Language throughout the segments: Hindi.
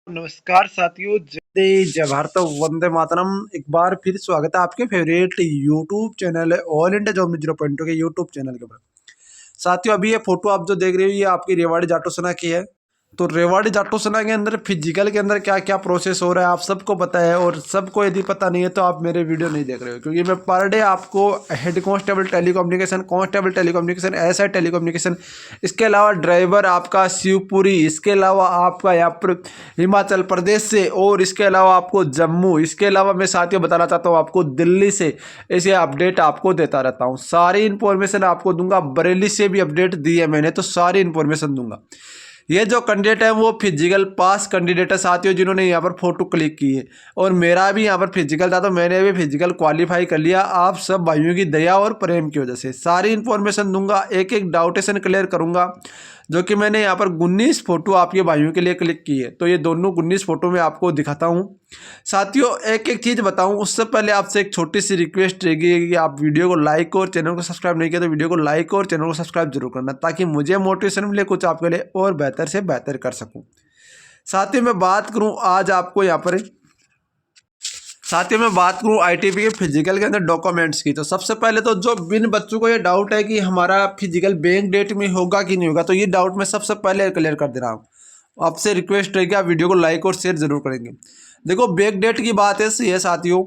नमस्कार साथियों, जय भारत वंदे मातरम। एक बार फिर स्वागत है आपके फेवरेट यूट्यूब चैनल है ऑल इंडिया जॉब 0.2 के यूट्यूब चैनल के ऊपर। साथियों, अभी ये फोटो आप जो देख रहे हो ये आपकी रेवाड़ी जाटो सेना की है। तो रेवाड़ी जाटो सेना के अंदर फिजिकल के अंदर क्या क्या प्रोसेस हो रहा है आप सबको पता है, और सबको यदि पता नहीं है तो आप मेरे वीडियो नहीं देख रहे हो, क्योंकि मैं पर डे आपको head constable telecommunication, constable telecommunication, SI telecommunication, इसके अलावा ड्राइवर आपका शिवपुरी, इसके अलावा आपका यहाँ पर हिमाचल प्रदेश से, और इसके अलावा आपको जम्मू, इसके अलावा मैं साथियों बताना चाहता हूँ आपको दिल्ली से ऐसे अपडेट आपको देता रहता हूँ। सारी इन्फॉर्मेशन आपको दूंगा। बरेली से भी अपडेट दी है मैंने, तो सारी इन्फॉर्मेशन दूंगा। ये जो कैंडिडेट है वो फिजिकल पास कैंडिडेट है साथियों, जिन्होंने यहाँ पर फोटो क्लिक की है, और मेरा भी यहाँ पर फिजिकल था तो मैंने भी फिजिकल क्वालिफाई कर लिया आप सब भाइयों की दया और प्रेम की वजह से। सारी इन्फॉर्मेशन दूंगा, एक एक डाउटेशन क्लियर करूंगा। जो कि मैंने यहाँ पर 19 फोटो आपके भाइयों के लिए क्लिक की है, तो ये दोनों 19 फोटो मैं आपको दिखाता हूँ। साथियों, एक एक चीज़ बताऊँ उससे पहले आपसे एक छोटी सी रिक्वेस्ट रहेगी कि आप वीडियो को लाइक और चैनल को सब्सक्राइब नहीं किया तो वीडियो को लाइक और चैनल को सब्सक्राइब जरूर करना, ताकि मुझे मोटिवेशन मिले कुछ आपके लिए और बेहतर से बेहतर कर सकूँ। साथियों, मैं बात करूँ आज आपको यहाँ पर आईटीपी के फिजिकल के अंदर डॉक्यूमेंट्स की, तो सबसे पहले तो जो बिन बच्चों को ये डाउट है कि हमारा फिजिकल बैंक डेट में होगा कि नहीं होगा, तो ये डाउट मैं सबसे पहले क्लियर कर दे रहा हूँ। आपसे रिक्वेस्ट रहेगी आप वीडियो को लाइक और शेयर जरूर करेंगे। देखो, बैक डेट की बात है साथियों।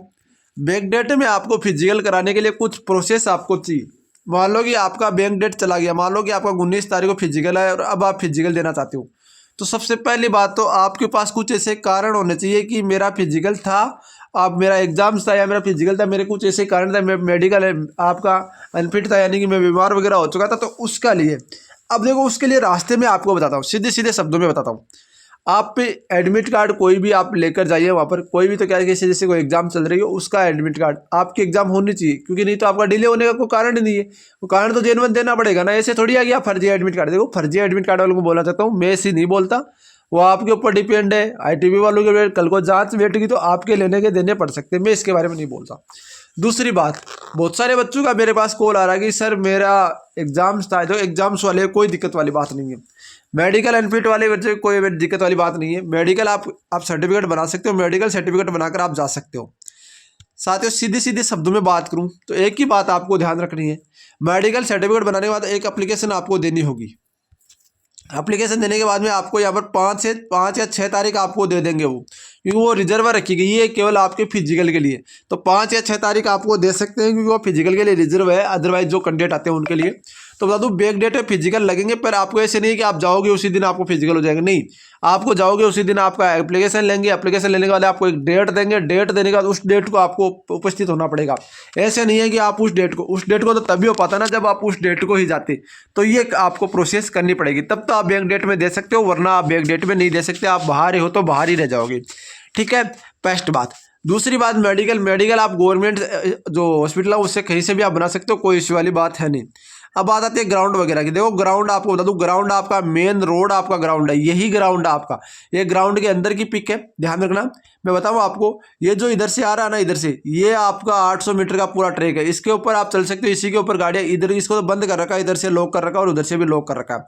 बैक डेट में आपको फिजिकल कराने के लिए कुछ प्रोसेस आपको चाहिए। मान लो कि आपका बैंक डेट चला गया, मान लो कि आपका 19 तारीख को फिजिकल है और अब आप फिजिकल देना चाहते हो, तो सबसे पहली बात तो आपके पास कुछ ऐसे कारण होने चाहिए कि मेरा फिजिकल था, आप मेरा एग्जाम्स था या मेरा फिजिकल था, मेरे कुछ ऐसे कारण था, मैं मेडिकल है आपका अनफिट था, यानी कि मैं बीमार वगैरह हो चुका था, तो उसका लिए अब देखो उसके लिए रास्ते में आपको बताता हूँ, सीधे सीधे शब्दों में बताता हूँ। आप पे एडमिट कार्ड कोई भी आप लेकर जाइए वहाँ पर, कोई भी, तो क्या है कि जैसे कोई एग्जाम चल रही हो उसका एडमिट कार्ड आपकी एग्जाम होनी चाहिए, क्योंकि नहीं तो आपका डिले होने का कोई कारण ही नहीं है। वो कारण तो जेनवन देना पड़ेगा ना, ऐसे थोड़ी आ गया फर्जी एडमिट कार्ड। देखो, फर्जी एडमिट कार्ड वालों को बोलना चाहता हूँ, मैं ऐसे नहीं बोलता, वो आपके ऊपर डिपेंड है। आईटीबी वालों के कल को जांच बैठेगी तो आपके लेने के देने पड़ सकते हैं, मैं इसके बारे में नहीं बोलता। दूसरी बात, बहुत सारे बच्चों का मेरे पास कॉल आ रहा है कि सर मेरा एग्जाम्स था, तो एग्जाम्स वाले कोई दिक्कत वाली बात नहीं है। मेडिकल अनफिट वाले बच्चे कोई दिक्कत वाली बात नहीं है। मेडिकल आप सर्टिफिकेट बना सकते हो, मेडिकल सर्टिफिकेट बनाकर आप जा सकते हो। साथियों, सीधे सीधे शब्दों में बात करूं तो एक ही बात आपको ध्यान रखनी है, मेडिकल सर्टिफिकेट बनाने के बाद एक एप्लीकेशन आपको देनी होगी। एप्लीकेशन देने के बाद में आपको यहाँ पर 5 या 6 तारीख आपको दे देंगे वो, क्योंकि वो रिजर्व रखी गई है केवल आपके फिजिकल के लिए। तो 5 या 6 तारीख आपको दे सकते हैं, क्योंकि वो फिजिकल के लिए रिजर्व है, अदरवाइज जो कैंडिडेट आते हैं उनके लिए। तो बता दूं, बैक डेट है, फिजिकल लगेंगे, पर आपको ऐसे नहीं कि आप जाओगे उसी दिन आपको फिजिकल हो जाएगा, नहीं। आपको जाओगे उसी दिन आपका एप्लीकेशन लेंगे, एप्लीकेशन लेने के बाद आपको एक डेट देंगे, डेट देने के बाद उस डेट को आपको उपस्थित होना पड़ेगा। ऐसे नहीं है कि आप उस डेट को तो तभी हो पाता ना जब आप उस डेट को ही जाते, तो ये आपको प्रोसेस करनी पड़ेगी, तब तो आप बैंक डेट में दे सकते हो, वरना आप बैंक डेट में नहीं दे सकते। आप बाहर हो तो बाहर ही रह जाओगे, ठीक है। फर्स्ट बात। दूसरी बात, मेडिकल आप गवर्नमेंट जो हॉस्पिटल है उससे कहीं से भी आप बना सकते हो, कोई इश्यू वाली बात है नहीं। अब बात आती है ग्राउंड वगैरह की। देखो, ग्राउंड आपको बता दूं, ग्राउंड आपका मेन रोड आपका ग्राउंड है, यही ग्राउंड है आपका, ये ग्राउंड के अंदर की पिक है, ध्यान रखना। मैं बताऊं आपको, ये जो इधर से आ रहा है ना, इधर से ये आपका 800 मीटर का पूरा ट्रैक है, इसके ऊपर आप चल सकते हो, इसी के ऊपर गाड़ियां, इधर इसको तो बंद कर रखा है, इधर से लॉक कर रखा है और उधर से भी लॉक कर रखा है।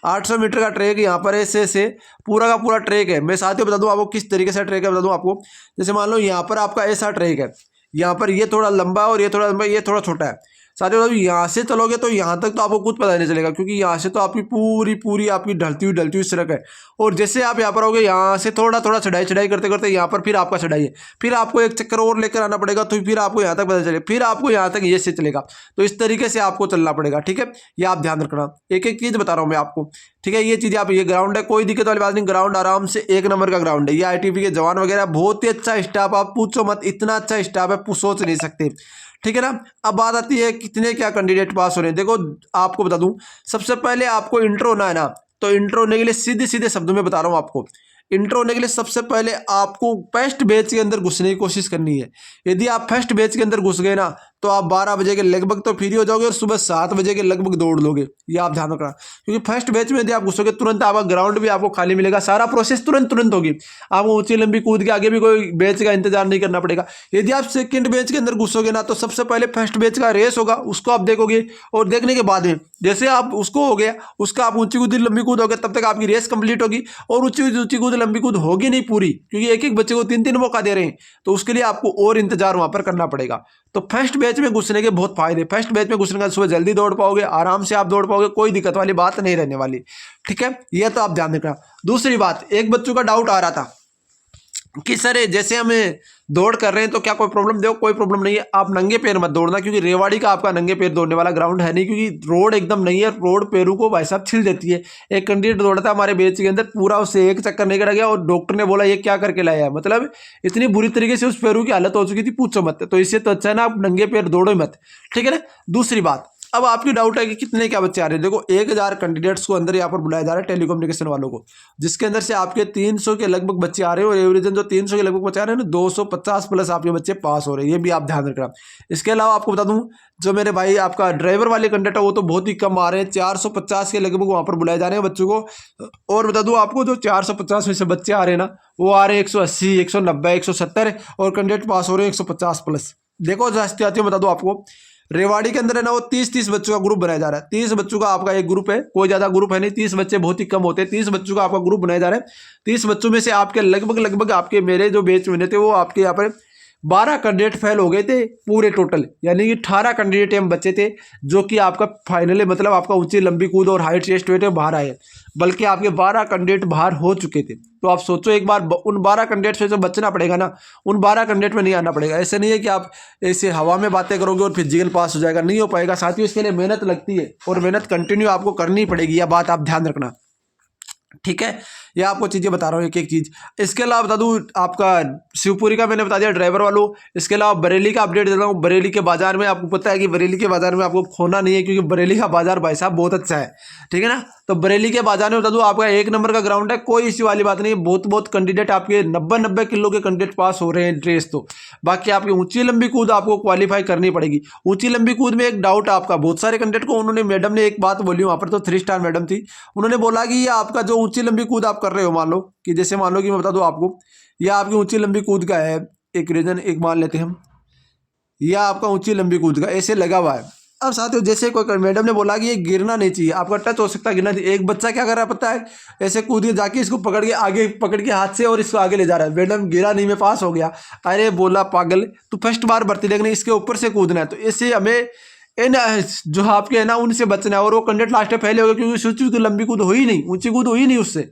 800 मीटर का ट्रैक यहाँ पर ऐसे पूरा का पूरा ट्रैक है। मैं साथियों बता दूं आपको किस तरीके से ट्रैक है, बता दूं आपको। जैसे मान लो यहाँ पर आपका ऐसा ट्रैक है, यहाँ पर ये थोड़ा लंबा और ये थोड़ा लंबा, ये थोड़ा छोटा है। साथियों, यहाँ से चलोगे तो यहाँ तक तो आपको कुछ पता नहीं चलेगा, क्योंकि यहाँ से तो आपकी पूरी आपकी ढलती हुई सड़क है, और जैसे आप यहाँ पर आओगे यहाँ से थोड़ा थोड़ा चढ़ाई करते करते यहाँ पर फिर आपका चढ़ाई है, फिर आपको एक चक्कर और लेकर आना पड़ेगा, तो फिर आपको यहाँ तक पता चलेगा, फिर आपको यहाँ तक ये से चलेगा। तो इस तरीके से आपको चलना पड़ेगा, ठीक है। ये आप ध्यान रखना, एक एक चीज़ बता रहा हूँ मैं आपको, ठीक है। ये चीज़ आप, ये ग्राउंड है, कोई दिक्कत वाली बात नहीं, ग्राउंड आराम से 1 नंबर का ग्राउंड है। ये आईटीबी के जवान वगैरह बहुत ही अच्छा स्टाफ, आप पूछो मत, इतना अच्छा स्टाफ है सोच नहीं सकते, ठीक है ना। अब बात आती है कितने क्या कैंडिडेट पास हो रहे हैं। देखो, आपको बता दूं, सबसे पहले आपको इंट्रो होना है ना, तो इंट्रो होने के लिए सीधे सीधे शब्दों में बता रहा हूं आपको, इंट्रो होने के लिए सबसे पहले आपको फर्स्ट बैच के अंदर घुसने की कोशिश करनी है। यदि आप फर्स्ट बैच के अंदर घुस गए ना, तो आप 12 बजे के लगभग तो फ्री हो जाओगे और सुबह 7 बजे के लगभग दौड़ लोगे। ये आप ध्यान रखना, क्योंकि फर्स्ट बैच में यदि आप घुसोगे तुरंत आपका ग्राउंड भी आपको खाली मिलेगा, सारा प्रोसेस तुरंत होगी। आपको ऊंची लंबी कूद के आगे भी कोई बैच का इंतजार नहीं करना पड़ेगा। यदि आप सेकंड बैच के अंदर घुसोगे ना, तो सबसे पहले फर्स्ट बैच का रेस होगा, उसको आप देखोगे और देखने के बाद में जैसे आप उसको हो गया, उसका आप ऊंची कूद लंबी कूद हो गया, तब तक आपकी रेस कंप्लीट होगी। और ऊंची कूद लंबी कूद होगी नहीं पूरी, क्योंकि एक एक बच्चे को 3 मौका दे रहे हैं, तो उसके लिए आपको और इंतजार वहां पर करना पड़ेगा। तो फर्स्ट बैच में घुसने के बहुत फायदे। फर्स्ट बैच में घुसने का सुबह जल्दी दौड़ पाओगे, आराम से आप दौड़ पाओगे, कोई दिक्कत वाली बात नहीं रहने वाली। ठीक है, यह तो आप ध्यान रखना। दूसरी बात, एक बच्चों का डाउट आ रहा था कि सर जैसे हमें दौड़ कर रहे हैं तो क्या कोई प्रॉब्लम? देखो कोई प्रॉब्लम नहीं है, आप नंगे पैर मत दौड़ना, क्योंकि रेवाड़ी का आपका नंगे पैर दौड़ने वाला ग्राउंड है नहीं, क्योंकि रोड एकदम नहीं है। रोड पैरों को भाई साहब छिल देती है। एक कैंडिडेट दौड़ा था हमारे बैच के अंदर, पूरा उससे एक चक्कर नहीं कटा गया और डॉक्टर ने बोला ये क्या करके लाया है, मतलब इतनी बुरी तरीके से उस पैरों की हालत हो चुकी थी, पूछो मत। तो इससे तो अच्छा है ना आप नंगे पैर दौड़ो मत, ठीक है ना। दूसरी बात, अब आपकी डाउट है कि कितने क्या बच्चे आ रहे हैं। देखो 1000 कैंडिडेट्स को अंदर यहाँ पर बुलाया जा रहा है टेलीकम्युनिकेशन वालों को, जिसके अंदर से आपके 300 के लगभग बच्चे आ रहे हैं, और एवरेजन जो 300 के लगभग बच्चे आ रहे हैं ना, 250 प्लस आपके बच्चे पास हो रहे हैं, ये भी आप ध्यान रखना। इसके अलावा आपको बता दूं, जो मेरे भाई आपका ड्राइवर वाले कैंडिडेट है वो तो बहुत ही कम आ रहे हैं, 450 के लगभग वहाँ पर बुलाए जा रहे हैं बच्चों को। और बता दूं आपको, जो 450 में से बच्चे आ रहे हैं ना, वो आ रहे हैं 180, 190, 170, और कैंडिडेट पास हो रहे हैं 150 प्लस। देखो जाती आती बता दूं आपको, रेवाड़ी के अंदर है ना, वो 30 बच्चों का ग्रुप बनाया जा रहा है। 30 बच्चों का आपका एक ग्रुप है, कोई ज्यादा ग्रुप है नहीं, 30 बच्चे बहुत ही कम होते हैं। 30 बच्चों का आपका ग्रुप बनाया जा रहा है। 30 बच्चों में से आपके लगभग आपके मेरे जो बैच में थे, वो आपके यहाँ पर 12 कैंडिडेट फेल हो गए थे पूरे टोटल, यानी कि 18 कैंडिडेट हम बच्चे थे जो कि आपका फाइनली मतलब आपका ऊंची लंबी कूद और हाइट टेस्ट हुए थे, बाहर आए। बल्कि आपके 12 कैंडिडेट बाहर हो चुके थे। तो आप सोचो एक बार, उन 12 कैंडिडेट से जो बचना पड़ेगा ना, उन 12 कैंडिडेट में नहीं आना पड़ेगा। ऐसे नहीं है कि आप ऐसे हवा में बातें करोगे और फिजिकल पास हो जाएगा, नहीं हो पाएगा। साथियों इसके लिए मेहनत लगती है और मेहनत कंटिन्यू आपको करनी पड़ेगी, यह बात आप ध्यान रखना, ठीक है। ये आपको चीज़ें बता रहा हूँ एक एक चीज़। इसके अलावा बता दूँ आपका शिवपुरी का मैंने बता दिया ड्राइवर वालों। इसके अलावा बरेली का अपडेट देता हूँ। बरेली के बाजार में आपको पता है कि बरेली के बाजार में आपको खोना नहीं है, क्योंकि बरेली का बाजार भाई साहब बहुत अच्छा है, ठीक है ना। तो बरेली के बाजार में बता दूँ आपका 1 नंबर का ग्राउंड है, कोई इश्यू वाली बात नहीं है। बहुत कैंडिडेट आपके 90 किलो के कैंडिडेट पास हो रहे हैं ड्रेस। तो बाकी आपकी ऊंची लंबी कूद आपको क्वालिफाई करनी पड़ेगी। ऊंची लंबी कूद में एक डाउट आपका, बहुत सारे कैंडिडेट को उन्होंने, मैडम ने एक बात बोली वहाँ पर, तो 3 स्टार मैडम थी, उन्होंने बोला कि ये आपका जो ऊंची लंबी कूद आप कर रहे हो, मान लो कि जैसे मान लो कि मैं बता दूं आपको, यह आपकी ऊंची लंबी कूद का है, एक रीजन एक मान लेते हैं हम, यह आपका ऊंची लंबी कूद का ऐसे लगा हुआ है। अब साथियों जैसे कोई मैडम ने बोला कि ये गिरना नहीं चाहिए, आपका टच हो सकता है गिरना चाहिए। एक बच्चा क्या कर रहा है पता है, ऐसे कूद के जाके इसको पकड़ के आगे, पकड़ के हाथ से और इसको आगे ले जा रहा है। मैडम गिरा नहीं, मैं पास हो गया। अरे बोला पागल, तो फर्स्ट बार भर्ती देखने, इसके ऊपर से कूदना है। तो इससे हमें इन जो आपके है ना उनसे बचना है। और वो कैंडिडेट लास्ट में फैले हो गए, क्योंकि ऊंची लंबी कूद हो ही नहीं, ऊंची कूद हो ही नहीं उससे।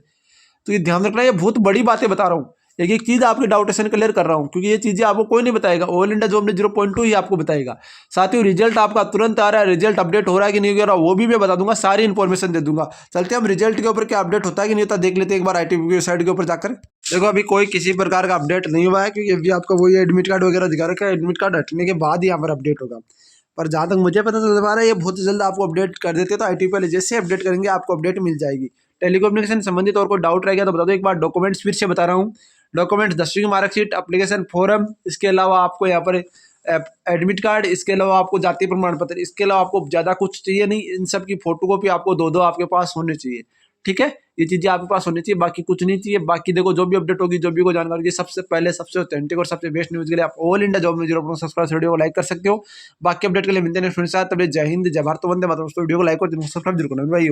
तो ये ध्यान रखना, ये बहुत बड़ी बातें बता रहा हूँ, एक एक चीज़ आपके डाउटेशन क्लियर कर रहा हूँ, क्योंकि ये चीज़ें आपको कोई नहीं बताएगा। ऑल इंडिया जॉब में 0.2 ही आपको बताएगा। साथियों रिजल्ट आपका तुरंत आ रहा है, रिजल्ट अपडेट हो रहा है कि नहीं हो रहा वो भी मैं बता दूंगा, सारी इन्फॉर्मेशन दे दूंगा। चलते हम रिजल्ट के ऊपर क्या अपडेट होता है कि नहीं होता देख लेते हैं एक बार ITBP की वेबसाइट के ऊपर जाकर। देखो अभी कोई किसी प्रकार का अपडेट नहीं हुआ है, क्योंकि अभी आपका वही एडमिट कार्ड वगैरह दिखा रखा है। एडमिट कार्ड हटने के बाद ही यहाँ पर अपडेट होगा। पर जहाँ तक मुझे पता चल पा रहा है, ये बहुत जल्द आपको अपडेट कर देते हैं। तो ITBP वाले जैसे अपडेट करेंगे आपको अपडेट मिल जाएगी। टेलीकम्युनिकेशन संबंधित और कोई डाउट रह गया तो बता दो एक बार। डॉक्यूमेंट्स फिर से बता रहा हूँ, डॉक्यूमेंट्स 10वीं की मार्कशीट, एप्लीकेशन फॉर्म, इसके अलावा आपको यहाँ पर एडमिट कार्ड, इसके अलावा आपको जाति प्रमाण पत्र, इसके अलावा आपको ज़्यादा कुछ चाहिए नहीं। इन सब की फोटोकॉपी आपको दो आपके पास होनी चाहिए, ठीक है। ये चीज़ें आपके पास होनी चाहिए, बाकी कुछ नहीं चाहिए। बाकी देखो जो भी अपडेट होगी, जो भी कोई जानकारी होगी, सबसे पहले सबसे ऑथेंटिक और सबसे बेस्ट न्यूज़ के लिए आप ऑल इंडिया जॉब न्यूज़ अपना सब्सक्राइब वीडियो को लाइक कर सकते हो। बाकी अपडेट के लिए मिलते हैं नेक्स्ट वीडियो के साथ। तब जय हिंद, जय भारत, वंदे मातरम। दोस्तों वीडियो को लाइक और सब्सक्राइब जरूर करना भाई।